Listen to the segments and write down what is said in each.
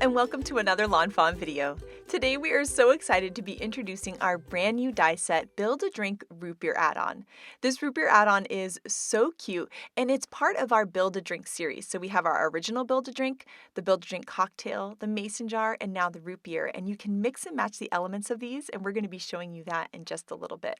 and welcome to another lawnfawn video. Today we are so excited to be introducing our brand new die set Build-A-Drink Root Beer add-on. This root beer add-on is so cute and it's part of our Build-A-Drink series. So we have our original Build-A-Drink, the Build-A-Drink cocktail, the mason jar, and now the root beer. And you can mix and match the elements of these, and we're going to be showing you that in just a little bit.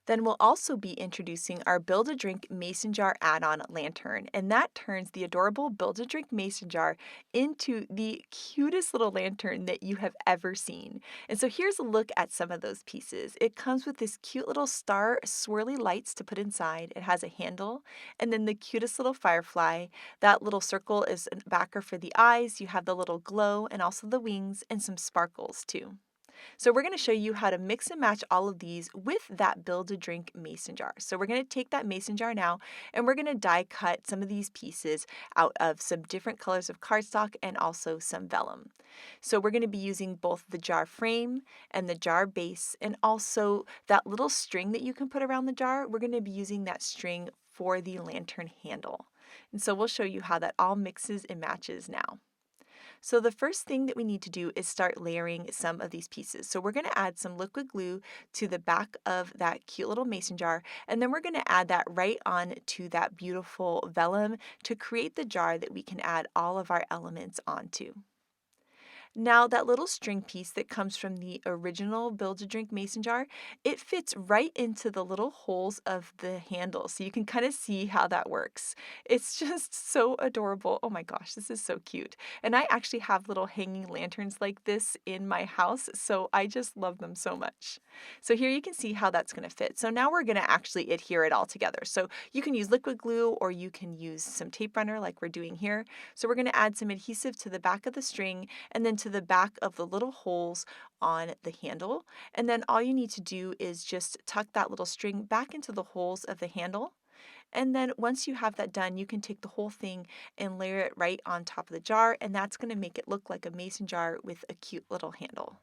Then we'll also be introducing our Build-A-Drink Mason Jar add-on lantern, and that turns the adorable Build-A-Drink Mason Jar into the cutest little lantern that you have ever seen. And so here's a look at some of those pieces. It comes with this cute little star swirly lights to put inside. It has a handle, and then the cutest little firefly. That little circle is a backer for the eyes. You have the little glow and also the wings and some sparkles too. So we're going to show you how to mix and match all of these with that Build-A-Drink mason jar. So we're going to take that mason jar now and we're going to die cut some of these pieces out of some different colors of cardstock and also some vellum. So we're going to be using both the jar frame and the jar base and also that little string that you can put around the jar. We're going to be using that string for the lantern handle. And so we'll show you how that all mixes and matches now. So the first thing that we need to do is start layering some of these pieces. So we're going to add some liquid glue to the back of that cute little mason jar, and then we're going to add that right on to that beautiful vellum to create the jar that we can add all of our elements onto. Now that little string piece that comes from the original Build-A-Drink mason jar, it fits right into the little holes of the handle. So you can kind of see how that works. It's just so adorable. Oh my gosh, this is so cute. And I actually have little hanging lanterns like this in my house, so I just love them so much. So here you can see how that's going to fit. So now we're going to actually adhere it all together. So you can use liquid glue or you can use some tape runner like we're doing here. So we're going to add some adhesive to the back of the string and then to the back of the little holes on the handle. And then all you need to do is just tuck that little string back into the holes of the handle. And then once you have that done, you can take the whole thing and layer it right on top of the jar, and that's going to make it look like a mason jar with a cute little handle.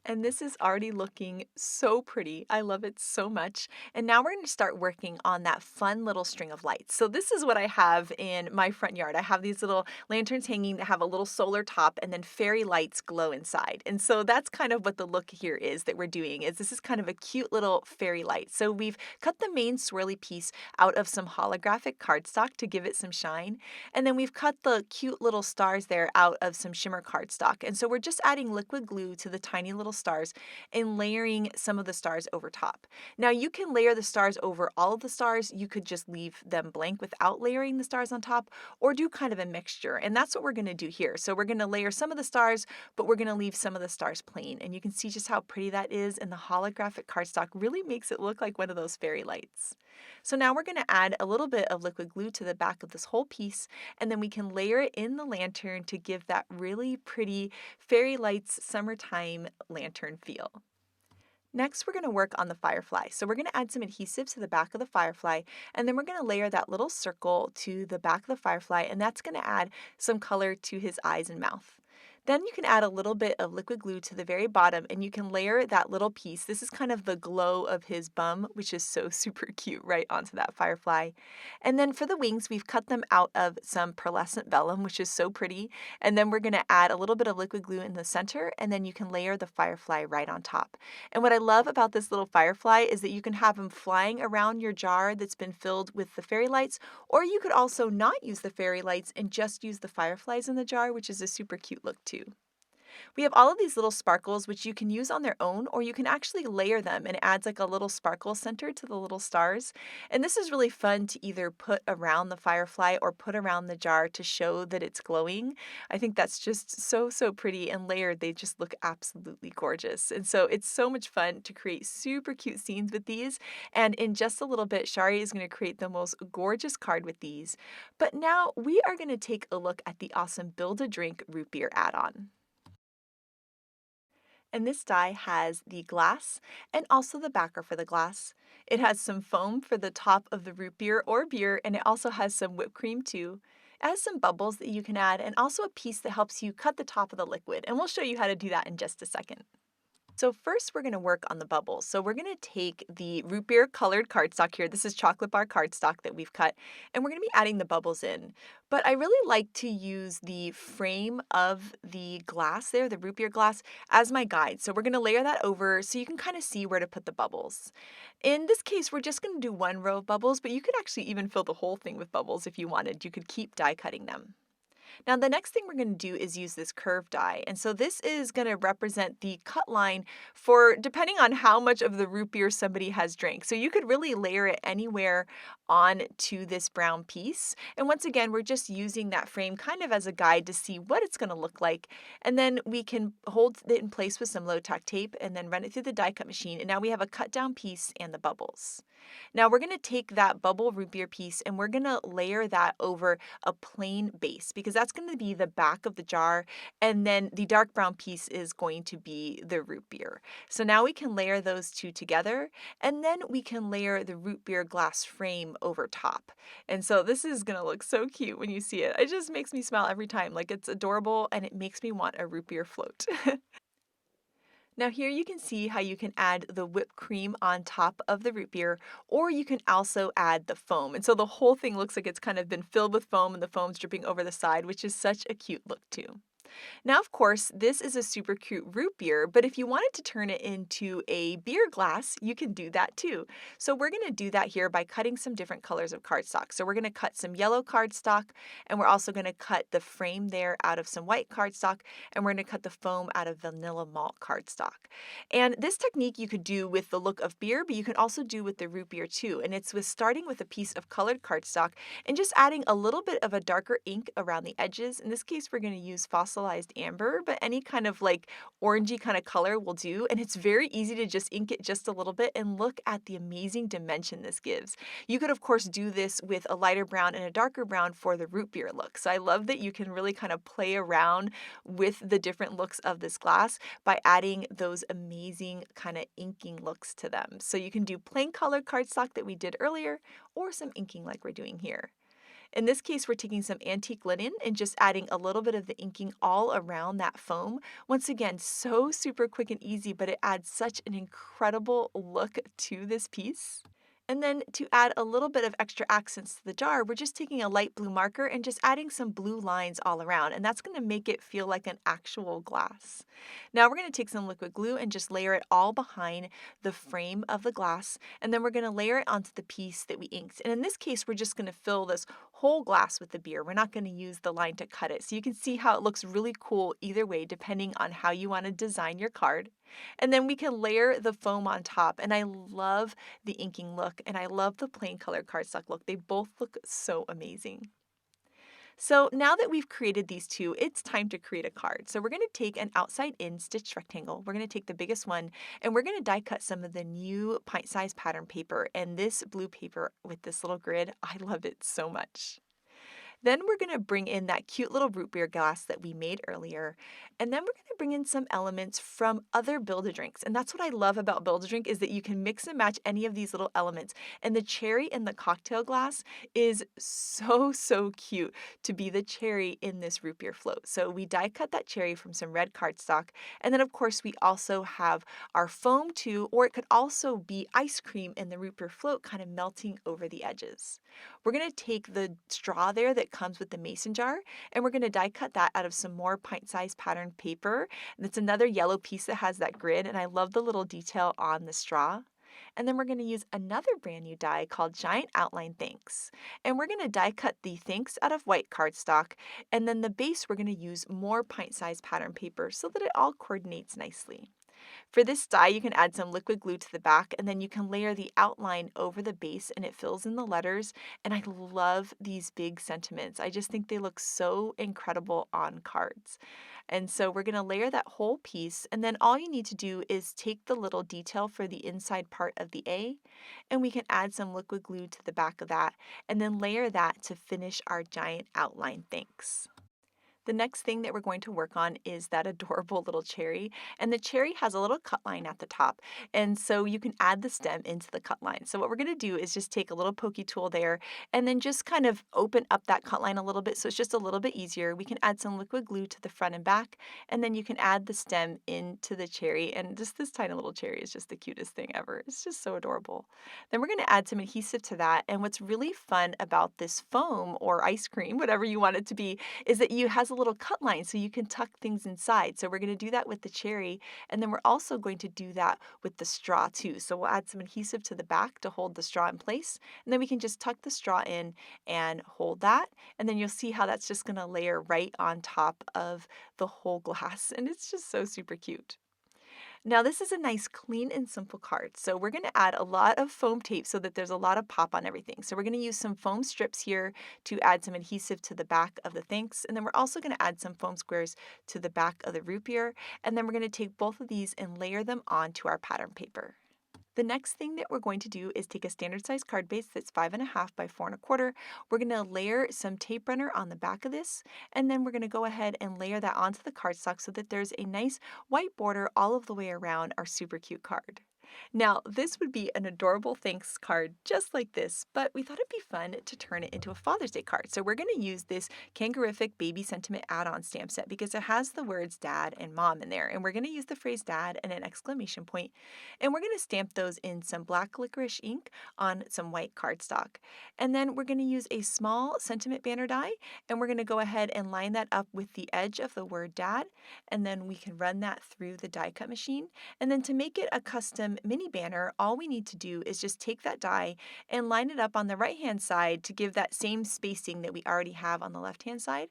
And this is already looking so pretty. I love it so much. And now we're going to start working on that fun little string of lights. So this is what I have in my front yard. I have these little lanterns hanging that have a little solar top and then fairy lights glow inside. And so that's kind of what the look here is that we're doing, is this is kind of a cute little fairy light. So we've cut the main swirly piece out of some holographic cardstock to give it some shine. And then we've cut the cute little stars there out of some shimmer cardstock. And so we're just adding liquid glue to the tiny little stars and layering some of the stars over top. Now you can layer the stars over all of the stars. You could just leave them blank without layering the stars on top, or do kind of a mixture. And that's what we're going to do here. So we're going to layer some of the stars, but we're going to leave some of the stars plain. And you can see just how pretty that is. And the holographic cardstock really makes it look like one of those fairy lights. So now we're going to add a little bit of liquid glue to the back of this whole piece, and then we can layer it in the lantern to give that really pretty fairy lights summertime lantern feel. Next, we're going to work on the firefly. So we're going to add some adhesive to the back of the firefly, and then we're going to layer that little circle to the back of the firefly, and that's going to add some color to his eyes and mouth. Then you can add a little bit of liquid glue to the very bottom, and you can layer that little piece. This is kind of the glow of his bum, which is so super cute, right onto that firefly. And then for the wings, we've cut them out of some pearlescent vellum, which is so pretty. And then we're going to add a little bit of liquid glue in the center, and then you can layer the firefly right on top. And what I love about this little firefly is that you can have him flying around your jar that's been filled with the fairy lights, or you could also not use the fairy lights and just use the fireflies in the jar, which is a super cute look too. We have all of these little sparkles which you can use on their own, or you can actually layer them and it adds like a little sparkle center to the little stars. And this is really fun to either put around the firefly or put around the jar to show that it's glowing. I think that's just so pretty, and layered they just look absolutely gorgeous. And so it's so much fun to create super cute scenes with these. And in just a little bit, Shari is going to create the most gorgeous card with these. But now we are going to take a look at the awesome Build-A-Drink root beer add-on. And this die has the glass and also the backer for the glass. It has some foam for the top of the root beer or beer, and it also has some whipped cream too. It has some bubbles that you can add, and also a piece that helps you cut the top of the liquid, and we'll show you how to do that in just a second. So first we're going to work on the bubbles. So we're going to take the root beer colored cardstock here. This is chocolate bar cardstock that we've cut, and we're going to be adding the bubbles in. But I really like to use the frame of the glass there, the root beer glass, as my guide. So we're going to layer that over so you can kind of see where to put the bubbles. In this case, we're just going to do one row of bubbles, but you could actually even fill the whole thing with bubbles if you wanted. You could keep die cutting them. Now the next thing we're going to do is use this curved die. And so this is going to represent the cut line for depending on how much of the root beer somebody has drank. So you could really layer it anywhere on to this brown piece. And once again, we're just using that frame kind of as a guide to see what it's going to look like. And then we can hold it in place with some low tack tape and then run it through the die cut machine. And now we have a cut down piece and the bubbles. Now we're going to take that bubble root beer piece and we're going to layer that over a plain base because that's going to be the back of the jar, and then the dark brown piece is going to be the root beer. So now we can layer those two together, and then we can layer the root beer glass frame over top. And so this is going to look so cute when you see it. It just makes me smile every time. Like, it's adorable and it makes me want a root beer float. Now here you can see how you can add the whipped cream on top of the root beer, or you can also add the foam. And so the whole thing looks like it's kind of been filled with foam and the foam's dripping over the side, which is such a cute look too. Now, of course, this is a super cute root beer, but if you wanted to turn it into a beer glass, you can do that too. So we're going to do that here by cutting some different colors of cardstock. So we're going to cut some yellow cardstock, and we're also going to cut the frame there out of some white cardstock, and we're going to cut the foam out of vanilla malt cardstock. And this technique you could do with the look of beer, but you can also do with the root beer too. And it's with starting with a piece of colored cardstock and just adding a little bit of a darker ink around the edges. In this case, we're going to use fossilized amber, but any kind of like orangey kind of color will do. And it's very easy to just ink it just a little bit and look at the amazing dimension this gives. You could, of course, do this with a lighter brown and a darker brown for the root beer look. So I love that you can really kind of play around with the different looks of this glass by adding those amazing kind of inking looks to them. So you can do plain colored cardstock that we did earlier, or some inking like we're doing here. In this case, we're taking some antique linen and just adding a little bit of the inking all around that foam. Once again, so super quick and easy, but it adds such an incredible look to this piece. And then to add a little bit of extra accents to the jar, we're just taking a light blue marker and just adding some blue lines all around, and that's going to make it feel like an actual glass. Now we're going to take some liquid glue and just layer it all behind the frame of the glass, and then we're going to layer it onto the piece that we inked. And in this case, we're just going to fill this whole glass with the beer. We're not going to use the line to cut it. So you can see how it looks really cool either way, depending on how you want to design your card. And then we can layer the foam on top, and I love the inking look, and I love the plain color cardstock look. They both look so amazing. So now that we've created these two, it's time to create a card. So we're going to take an outside in stitched rectangle. We're going to take the biggest one, and we're going to die cut some of the new pint-sized pattern paper. And this blue paper with this little grid, I love it so much. Then we're going to bring in that cute little root beer glass that we made earlier. And then we're going to bring in some elements from other Build-A-Drinks. And that's what I love about Build-A-Drink is that you can mix and match any of these little elements. And the cherry in the cocktail glass is so, so cute to be the cherry in this root beer float. So we die cut that cherry from some red cardstock. And then of course we also have our foam too, or it could also be ice cream in the root beer float kind of melting over the edges. We're going to take the straw there that comes with the mason jar, and we're going to die cut that out of some more pint-sized pattern paper. That's another yellow piece that has that grid, and I love the little detail on the straw. And then we're going to use another brand new die called Giant Outline Thanks. And we're going to die cut the thanks out of white cardstock, and then the base we're going to use more pint-sized pattern paper so that it all coordinates nicely. For this die, you can add some liquid glue to the back, and then you can layer the outline over the base and it fills in the letters. And I love these big sentiments. I just think they look so incredible on cards. And so we're going to layer that whole piece, and then all you need to do is take the little detail for the inside part of the A, and we can add some liquid glue to the back of that, and then layer that to finish our giant outline thanks. The next thing that we're going to work on is that adorable little cherry, and the cherry has a little cut line at the top, and so you can add the stem into the cut line. So what we're going to do is just take a little pokey tool there and then just kind of open up that cut line a little bit so it's just a little bit easier. We can add some liquid glue to the front and back, and then you can add the stem into the cherry, and just this tiny little cherry is just the cutest thing ever. It's just so adorable. Then we're going to add some adhesive to that, and what's really fun about this foam or ice cream, whatever you want it to be, is that you has a little cut line so you can tuck things inside. So we're going to do that with the cherry, and then we're also going to do that with the straw too. So we'll add some adhesive to the back to hold the straw in place, and then we can just tuck the straw in and hold that, and then you'll see how that's just going to layer right on top of the whole glass, and it's just so super cute. Now this is a nice clean and simple card. So we're going to add a lot of foam tape so that there's a lot of pop on everything. So we're going to use some foam strips here to add some adhesive to the back of the thanks. And then we're also going to add some foam squares to the back of the root beer. And then we're going to take both of these and layer them onto our pattern paper. The next thing that we're going to do is take a standard size card base that's 5.5 by 4.25. We're going to layer some tape runner on the back of this, and then we're going to go ahead and layer that onto the cardstock so that there's a nice white border all of the way around our super cute card. Now, this would be an adorable thanks card just like this, but we thought it'd be fun to turn it into a Father's Day card. So we're going to use this kanga-rrific baby sentiment add-on stamp set because it has the words dad and mom in there. And we're going to use the phrase dad and an exclamation point. And we're going to stamp those in some black licorice ink on some white cardstock. And then we're going to use a small sentiment banner die, and we're going to go ahead and line that up with the edge of the word dad. And then we can run that through the die cut machine. And then to make it a custom mini banner, all we need to do is just take that die and line it up on the right hand side to give that same spacing that we already have on the left hand side.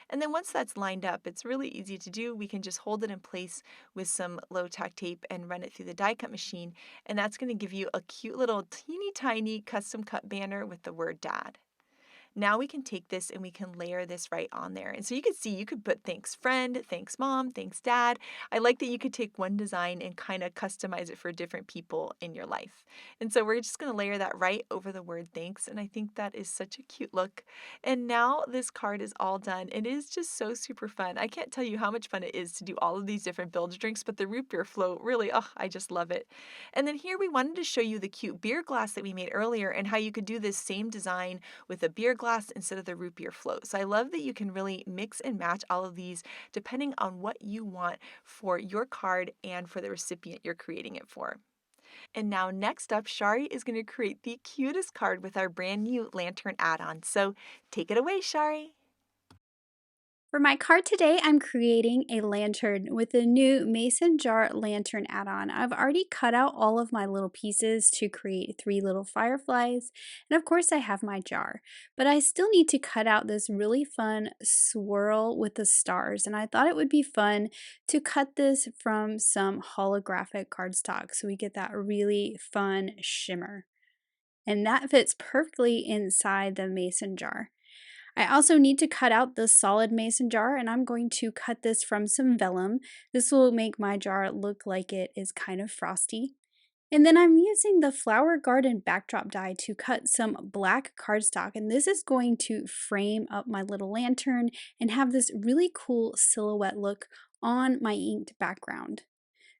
And then once that's lined up, it's really easy to do. We can just hold it in place with some low tack tape and run it through the die cut machine. And that's going to give you a cute little teeny tiny custom cut banner with the word dad. Now we can take this and we can layer this right on there. And so you can see you could put thanks friend, thanks mom, thanks dad. I like that you could take one design and kind of customize it for different people in your life. And so we're just going to layer that right over the word thanks. And I think that is such a cute look. And now this card is all done. It is just so super fun. I can't tell you how much fun it is to do all of these different Build-A-Drinks, but the root beer float really, oh, I just love it. And then here we wanted to show you the cute beer glass that we made earlier and how you could do this same design with a beer glass instead of the root beer float. So I love that you can really mix and match all of these depending on what you want for your card and for the recipient you're creating it for. And now next up, Shari is going to create the cutest card with our brand new lantern add-on. So take it away, Shari. For my card today, I'm creating a lantern with the new mason jar lantern add-on. I've already cut out all of my little pieces to create 3 little fireflies, and of course I have my jar. But I still need to cut out this really fun swirl with the stars, and I thought it would be fun to cut this from some holographic cardstock so we get that really fun shimmer. And that fits perfectly inside the mason jar. I also need to cut out the solid mason jar, and I'm going to cut this from some vellum. This will make my jar look like it is kind of frosty. And then I'm using the flower garden backdrop die to cut some black cardstock, and this is going to frame up my little lantern and have this really cool silhouette look on my inked background.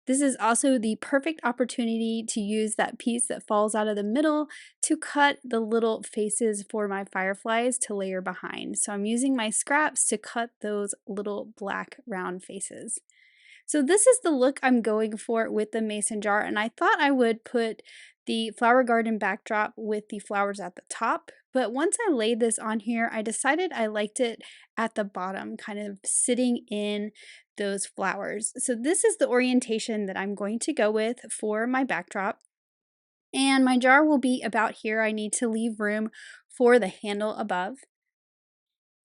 This is also the perfect opportunity to use that piece that falls out of the middle to cut the little faces for my fireflies to layer behind. So I'm using my scraps to cut those little black round faces. So this is the look I'm going for with the mason jar, and I thought I would put the flower garden backdrop with the flowers at the top, but once I laid this on here, I decided I liked it at the bottom, kind of sitting in those flowers. So this is the orientation that I'm going to go with for my backdrop. And my jar will be about here. I need to leave room for the handle above.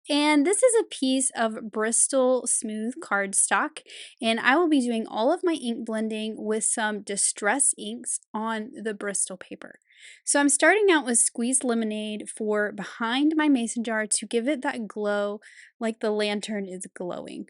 And this is a piece of Bristol smooth cardstock, and I will be doing all of my ink blending with some distress inks on the Bristol paper. So I'm starting out with squeezed lemonade for behind my mason jar to give it that glow like the lantern is glowing.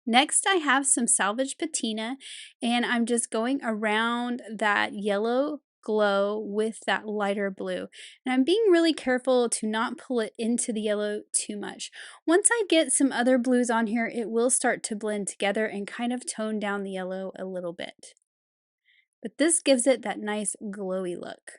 Next, I have some salvage patina, and I'm just going around that yellow glow with that lighter blue. And I'm being really careful to not pull it into the yellow too much. Once I get some other blues on here, it will start to blend together and kind of tone down the yellow a little bit. But this gives it that nice glowy look.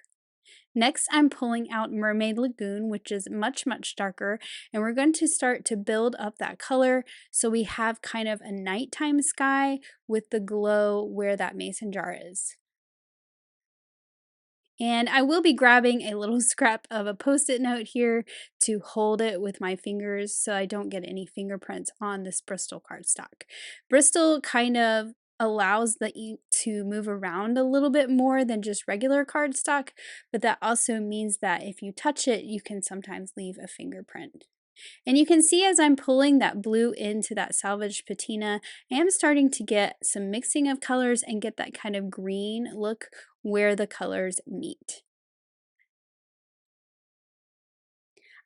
Next, I'm pulling out Mermaid Lagoon, which is much, much darker, and we're going to start to build up that color so we have kind of a nighttime sky with the glow where that mason jar is. And I will be grabbing a little scrap of a Post-it note here to hold it with my fingers so I don't get any fingerprints on this Bristol cardstock. Bristol kind of allows the ink to move around a little bit more than just regular cardstock, but that also means that if you touch it, you can sometimes leave a fingerprint. And you can see as I'm pulling that blue into that salvage patina, I am starting to get some mixing of colors and get that kind of green look where the colors meet.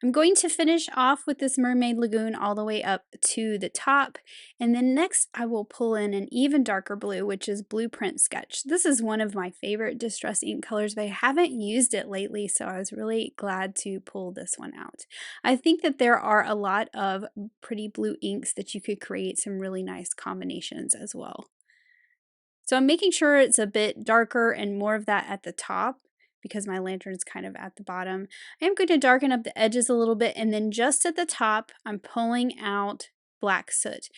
I'm going to finish off with this Mermaid Lagoon all the way up to the top, and then next I will pull in an even darker blue, which is Blueprint Sketch. This is one of my favorite distress ink colors, but I haven't used it lately, so I was really glad to pull this one out. I think that there are a lot of pretty blue inks that you could create some really nice combinations as well. So I'm making sure it's a bit darker and more of that at the top because my lantern's kind of at the bottom. I am going to darken up the edges a little bit, and then just at the top, I'm pulling out black soot.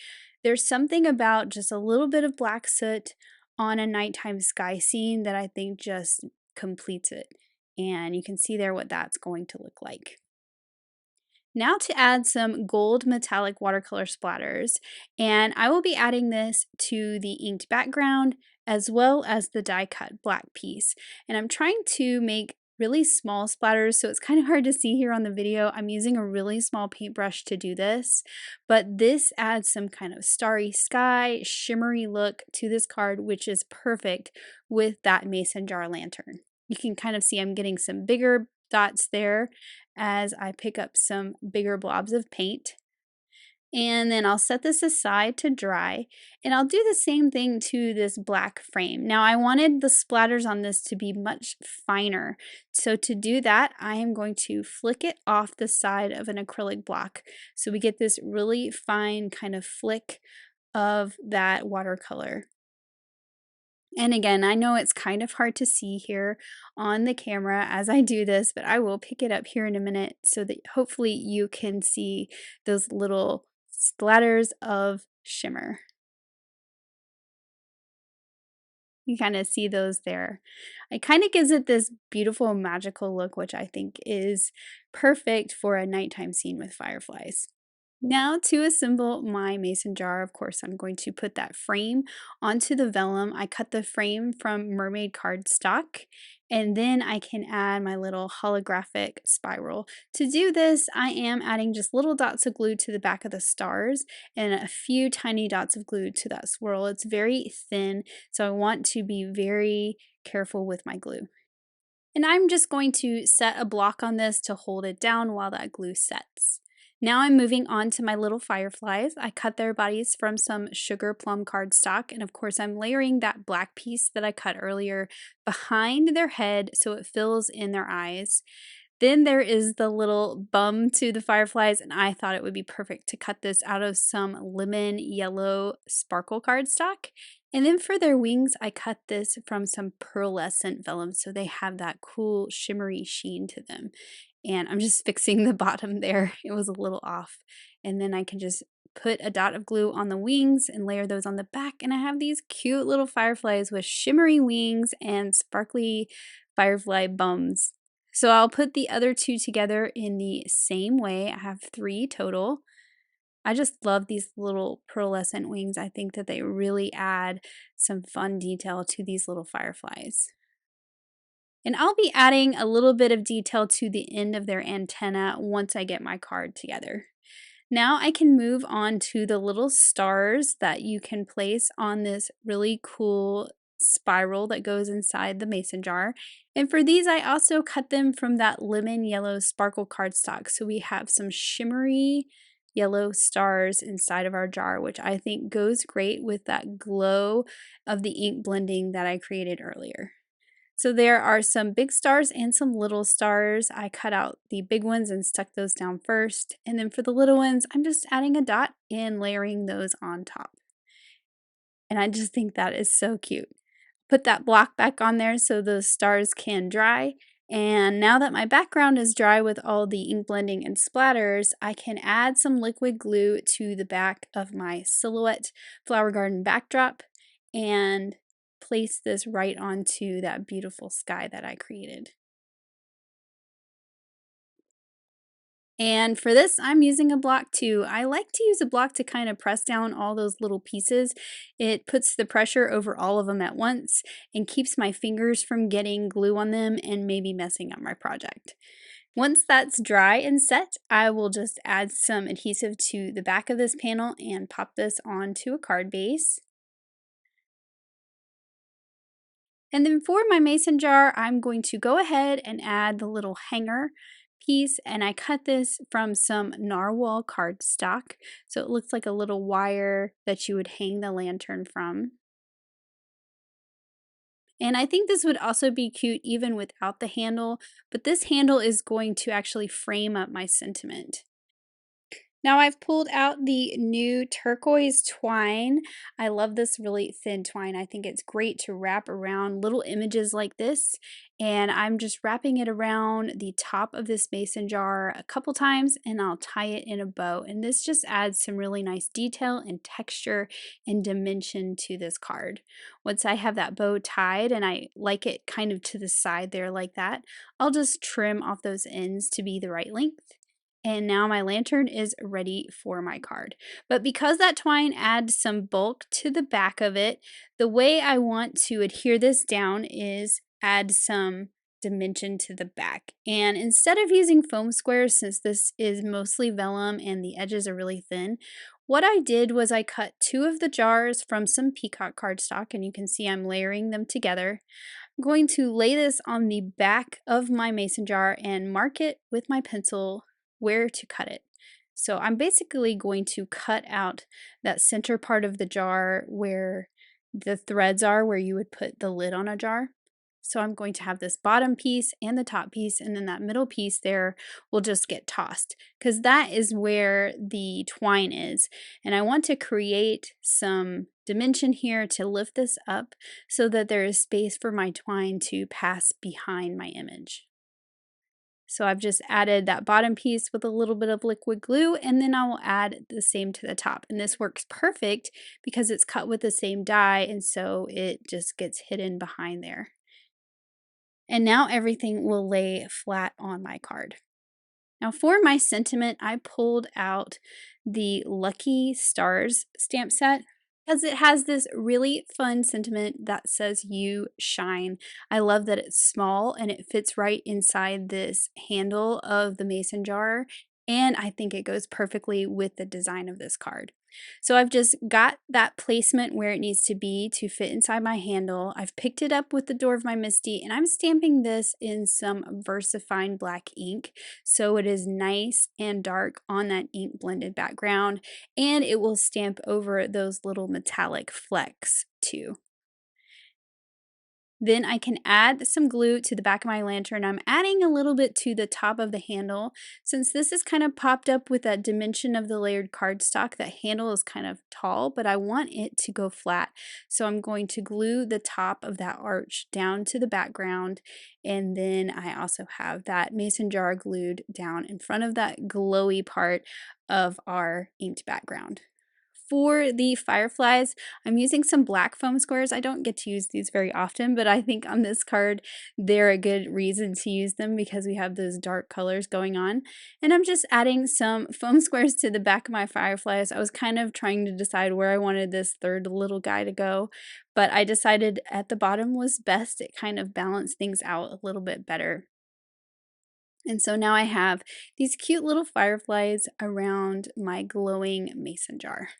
There's something about just a little bit of black soot on a nighttime sky scene that I think just completes it. And you can see there what that's going to look like. Now to add some gold metallic watercolor splatters, and I will be adding this to the inked background as well as the die cut black piece. And I'm trying to make really small splatters, so it's kind of hard to see here on the video. I'm using a really small paintbrush to do this, but this adds some kind of starry sky, shimmery look to this card, which is perfect with that mason jar lantern. You can kind of see I'm getting some bigger dots there as I pick up some bigger blobs of paint. And then I'll set this aside to dry, and I'll do the same thing to this black frame. Now I wanted the splatters on this to be much finer, so to do that I am going to flick it off the side of an acrylic block so we get this really fine kind of flick of that watercolor. And again, I know it's kind of hard to see here on the camera as I do this, but I will pick it up here in a minute so that hopefully you can see those little splatters of shimmer. You kind of see those there. It kind of gives it this beautiful magical look, which I think is perfect for a nighttime scene with fireflies. Now to assemble my mason jar, of course, I'm going to put that frame onto the vellum. I cut the frame from mermaid cardstock, and then I can add my little holographic spiral. To do this, I am adding just little dots of glue to the back of the stars and a few tiny dots of glue to that swirl. It's very thin, so I want to be very careful with my glue. And I'm just going to set a block on this to hold it down while that glue sets. Now I'm moving on to my little fireflies. I cut their bodies from some Sugarplum cardstock, and of course I'm layering that black piece that I cut earlier behind their head so it fills in their eyes. Then there is the little bum to the fireflies, and I thought it would be perfect to cut this out of some lemon yellow sparkle cardstock. And then for their wings, I cut this from some pearlescent vellum so they have that cool shimmery sheen to them. And I'm just fixing the bottom there. It was a little off. And then I can just put a dot of glue on the wings and layer those on the back. And I have these cute little fireflies with shimmery wings and sparkly firefly bums. So I'll put the other two together in the same way. I have 3 total. I just love these little pearlescent wings. I think that they really add some fun detail to these little fireflies. And I'll be adding a little bit of detail to the end of their antenna once I get my card together. Now I can move on to the little stars that you can place on this really cool spiral that goes inside the mason jar. And for these, I also cut them from that lemon yellow sparkle cardstock. So we have some shimmery yellow stars inside of our jar, which I think goes great with that glow of the ink blending that I created earlier. So there are some big stars and some little stars. I cut out the big ones and stuck those down first. And then for the little ones, I'm just adding a dot and layering those on top. And I just think that is so cute. Put that block back on there so those stars can dry. And now that my background is dry with all the ink blending and splatters, I can add some liquid glue to the back of my silhouette flower garden backdrop and place this right onto that beautiful sky that I created. And for this, I'm using a block too. I like to use a block to kind of press down all those little pieces. It puts the pressure over all of them at once and keeps my fingers from getting glue on them and maybe messing up my project. Once that's dry and set, I will just add some adhesive to the back of this panel and pop this onto a card base. And then for my mason jar, I'm going to go ahead and add the little hanger piece, and I cut this from some narwhal cardstock, so it looks like a little wire that you would hang the lantern from. And I think this would also be cute even without the handle, but this handle is going to actually frame up my sentiment. Now I've pulled out the new turquoise twine. I love this really thin twine. I think it's great to wrap around little images like this. And I'm just wrapping it around the top of this mason jar a couple times and I'll tie it in a bow. And this just adds some really nice detail and texture and dimension to this card. Once I have that bow tied and I like it kind of to the side there like that, I'll just trim off those ends to be the right length. And now my lantern is ready for my card. But because that twine adds some bulk to the back of it, the way I want to adhere this down is add some dimension to the back. And instead of using foam squares, since this is mostly vellum and the edges are really thin, what I did was I cut two of the jars from some peacock cardstock, and you can see I'm layering them together. I'm going to lay this on the back of my mason jar and mark it with my pencil where to cut it. So I'm basically going to cut out that center part of the jar where the threads are, where you would put the lid on a jar. So I'm going to have this bottom piece and the top piece, and then that middle piece there will just get tossed because that is where the twine is. And I want to create some dimension here to lift this up so that there is space for my twine to pass behind my image. So I've just added that bottom piece with a little bit of liquid glue, and then I will add the same to the top. And this works perfect because it's cut with the same die, and so it just gets hidden behind there. And now everything will lay flat on my card. Now for my sentiment, I pulled out the Lucky Stars stamp set because it has this really fun sentiment that says you shine. I love that it's small and it fits right inside this handle of the mason jar, and I think it goes perfectly with the design of this card. So I've just got that placement where it needs to be to fit inside my handle. I've picked it up with the door of my Misty, and I'm stamping this in some VersaFine black ink so it is nice and dark on that ink blended background, and it will stamp over those little metallic flecks too. Then I can add some glue to the back of my lantern. I'm adding a little bit to the top of the handle. Since this is kind of popped up with that dimension of the layered cardstock, that handle is kind of tall, but I want it to go flat. So I'm going to glue the top of that arch down to the background. And then I also have that mason jar glued down in front of that glowy part of our inked background. For the fireflies, I'm using some black foam squares. I don't get to use these very often, but I think on this card, they're a good reason to use them because we have those dark colors going on. And I'm just adding some foam squares to the back of my fireflies. I was kind of trying to decide where I wanted this third little guy to go, but I decided at the bottom was best. It kind of balanced things out a little bit better. And so now I have these cute little fireflies around my glowing mason jar.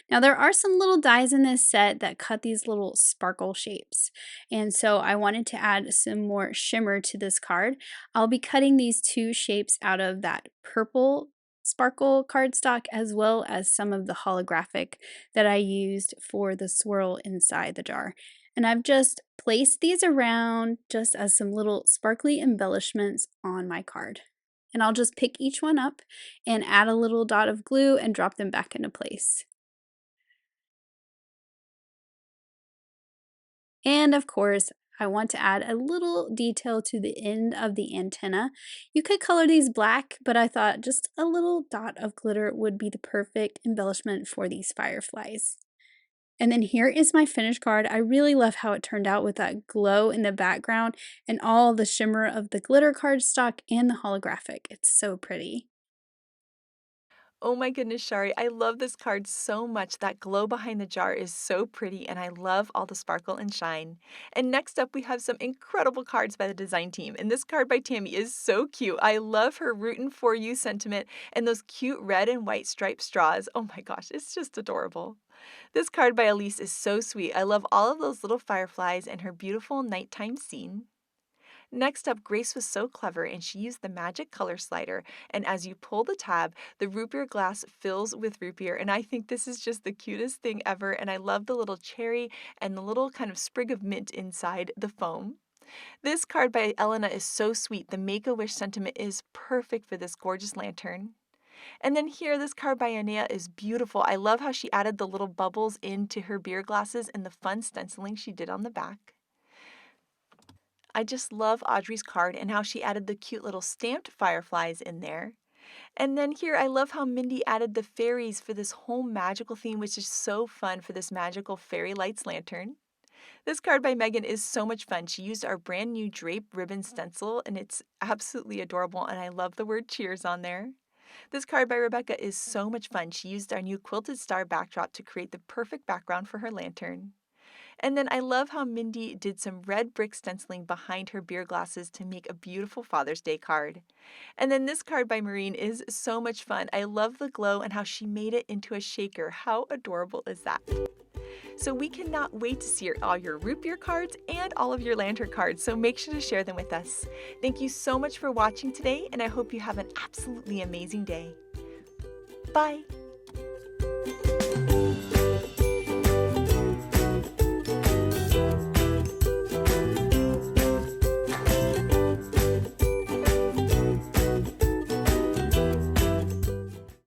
Now there are some little dies in this set that cut these little sparkle shapes, and so I wanted to add some more shimmer to this card. I'll be cutting these two shapes out of that purple sparkle cardstock as well as some of the holographic that I used for the swirl inside the jar. And I've just placed these around just as some little sparkly embellishments on my card. And I'll just pick each one up and add a little dot of glue and drop them back into place. And of course, I want to add a little detail to the end of the antenna. You could color these black, but I thought just a little dot of glitter would be the perfect embellishment for these fireflies. And then here is my finished card. I really love how it turned out with that glow in the background and all the shimmer of the glitter cardstock and the holographic. It's so pretty. Oh my goodness, Shari, I love this card so much. That glow behind the jar is so pretty, and I love all the sparkle and shine. And next up, we have some incredible cards by the design team. And this card by Tammy is so cute. I love her rootin' for you sentiment and those cute red and white striped straws. Oh my gosh, it's just adorable. This card by Elise is so sweet. I love all of those little fireflies and her beautiful nighttime scene. Next up, Grace was so clever and she used the magic color slider. And as you pull the tab, the root beer glass fills with root beer. And I think this is just the cutest thing ever. And I love the little cherry and the little kind of sprig of mint inside the foam. This card by Elena is so sweet. The Make-A-Wish sentiment is perfect for this gorgeous lantern. And then here, this card by Anea is beautiful. I love how she added the little bubbles into her beer glasses and the fun stenciling she did on the back. I just love Audrey's card and how she added the cute little stamped fireflies in there. And then here, I love how Mindy added the fairies for this whole magical theme, which is so fun for this magical fairy lights lantern. This card by Megan is so much fun. She used our brand new drape ribbon stencil, and it's absolutely adorable, and I love the word cheers on there. This card by Rebecca is so much fun. She used our new quilted star backdrop to create the perfect background for her lantern. And then I love how Mindy did some red brick stenciling behind her beer glasses to make a beautiful Father's Day card. And then this card by Maureen is so much fun. I love the glow and how she made it into a shaker. How adorable is that? So we cannot wait to see all your root beer cards and all of your lantern cards, so make sure to share them with us. Thank you so much for watching today, and I hope you have an absolutely amazing day. Bye!